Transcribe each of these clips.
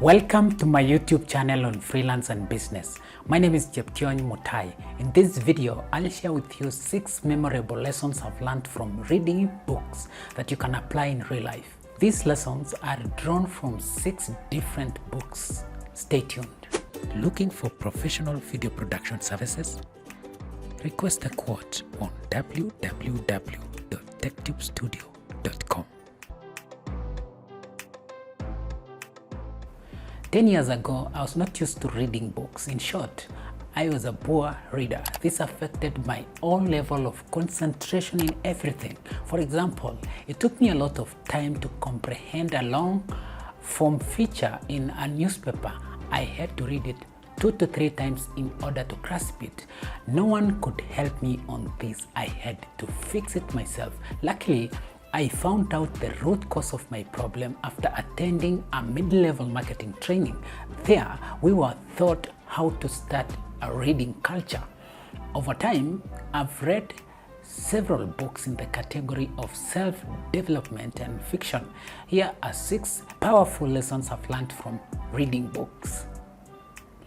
Welcome to my YouTube channel on freelance and business. My name is Jeption Mutai. In this video, I'll share with you 6 memorable lessons I've learned from reading books that you can apply in real life. These lessons are drawn from 6 different books. Stay tuned. Looking for professional video production services? Request a quote on www.techtubestudio.com. 10 years ago, I was not used to reading books. In short, I was a poor reader. This affected my own level of concentration in everything. For example, it took me a lot of time to comprehend a long form feature in a newspaper. I had to read it 2 to 3 times in order to grasp it. No one could help me on this. I had to fix it myself. Luckily, I found out the root cause of my problem after attending a mid-level marketing training. There, we were taught how to start a reading culture. Over time, I've read several books in the category of self-development and fiction. Here are 6 powerful lessons I've learned from reading books.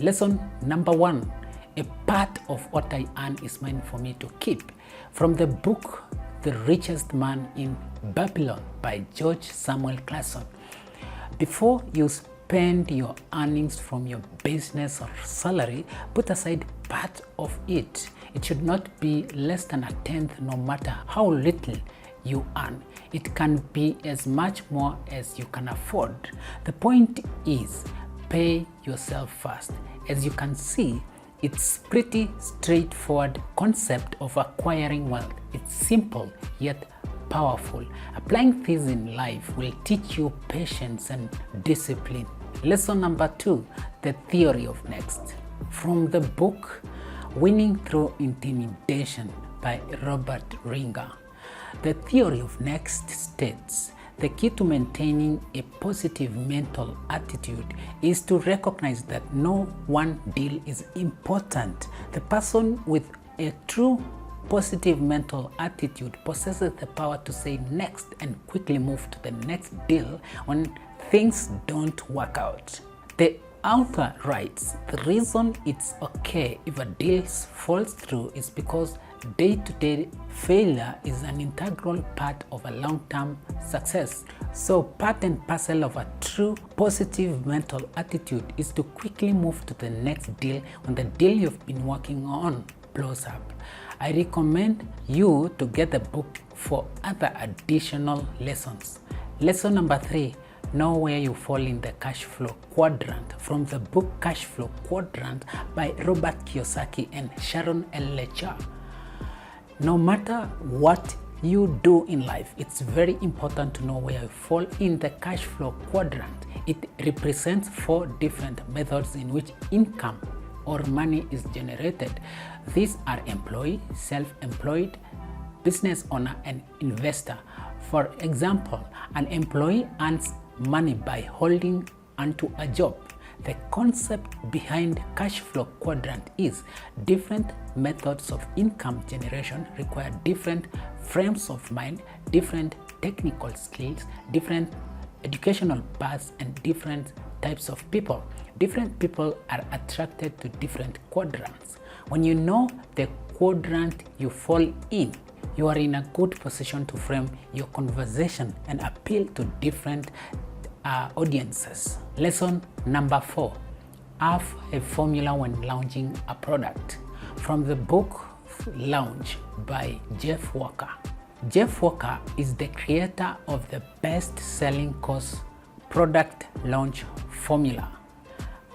Lesson number 1. A part of what I earn is mine for me to keep. From the book The Richest Man in Babylon by George Samuel Clason. Before you spend your earnings from your business or salary, put aside part of it. It should not be less than a tenth, no matter how little you earn. It can be as much more as you can afford. The point is, pay yourself first. As you can see, it's pretty straightforward concept of acquiring wealth. It's simple yet powerful. Applying this in life will teach you patience and discipline. Lesson number 2, the theory of next. From the book Winning Through Intimidation by Robert Ringer. The theory of next states, the key to maintaining a positive mental attitude is to recognize that no one deal is important. The person with a true positive mental attitude possesses the power to say next and quickly move to the next deal when things don't work out. The author writes, the reason it's okay if a deal falls through is because day-to-day failure is an integral part of a long-term success. So part and parcel of a true positive mental attitude is to quickly move to the next deal when the deal you've been working on blows up. I recommend you to get the book for other additional lessons. Lesson number 3, know where you fall in the Cashflow Quadrant. From the book Cashflow Quadrant by Robert Kiyosaki and Sharon L. Lecher. No matter what you do in life, it's very important to know where you fall in the cash flow quadrant. It represents 4 different methods in which income or money is generated. These are employee, self-employed, business owner, and investor. For example, an employee earns money by holding onto a job. The concept behind cash flow quadrant is different methods of income generation require different frames of mind, different technical skills, different educational paths, and different types of people. Different people are attracted to different quadrants. When you know the quadrant you fall in, you are in a good position to frame your conversation and appeal to different audiences. Lesson number 4, have a formula when launching a product. From the book Launch by Jeff Walker. Jeff Walker is the creator of the best-selling course Product Launch Formula.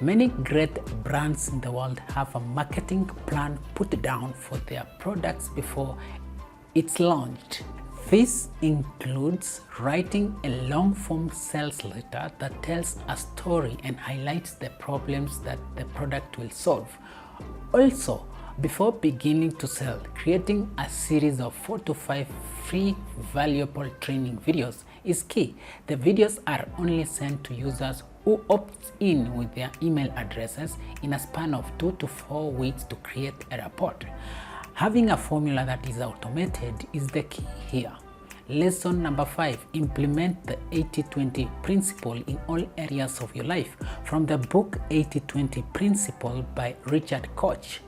Many great brands in the world have a marketing plan put down for their products before it's launched. This includes writing a long-form sales letter that tells a story and highlights the problems that the product will solve. Also, before beginning to sell, creating a series of 4 to 5 free valuable training videos is key. The videos are only sent to users who opt in with their email addresses in a span of 2 to 4 weeks to create a report. Having a formula that is automated is the key here. Lesson number 5, implement the 80-20 principle in all areas of your life. From the book 80-20 Principle by Richard Koch.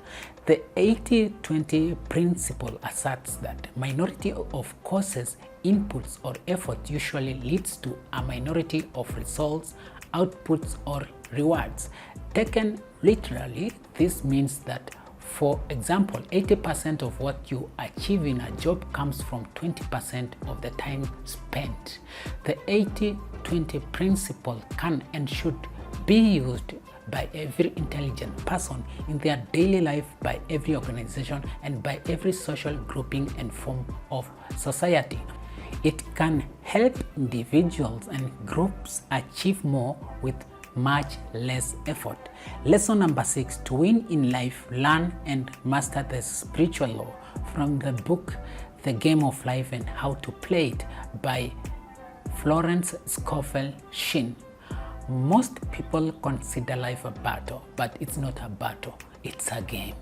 The 80-20 principle asserts that minority of causes, inputs, or effort usually leads to a minority of results, outputs, or rewards. Taken literally, this means that, for example, 80% of what you achieve in a job comes from 20% of the time spent. The 80-20 principle can and should be used by every intelligent person in their daily life, by every organization, and by every social grouping and form of society. It can help individuals and groups achieve more with much less effort. Lesson number 6, to win in life, learn and master the spiritual law. From the book The Game of Life and How to Play It by Florence Scovel Shinn. Most people consider life a battle, but it's not a battle, it's a game.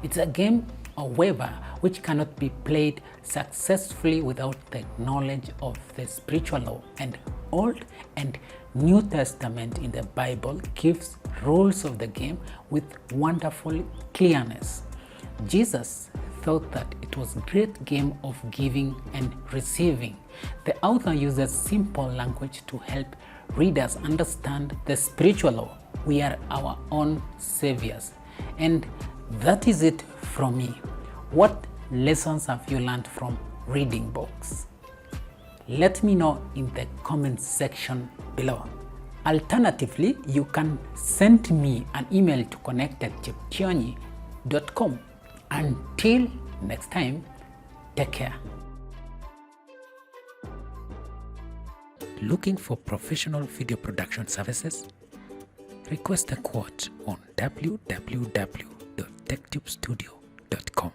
It's a game, however, which cannot be played successfully without the knowledge of the spiritual law. And Old and New Testament in the Bible gives rules of the game with wonderful clearness. Jesus thought that it was a great game of giving and receiving. The author uses simple language to help readers understand the spiritual law. We are our own saviors. And that is it from me. What lessons have you learned from reading books? Let me know in the comment section below. Alternatively, you can send me an email to connect@cheptionyi.com. Until next time, take care. Looking for professional video production services? Request a quote on www.techtubestudio.com.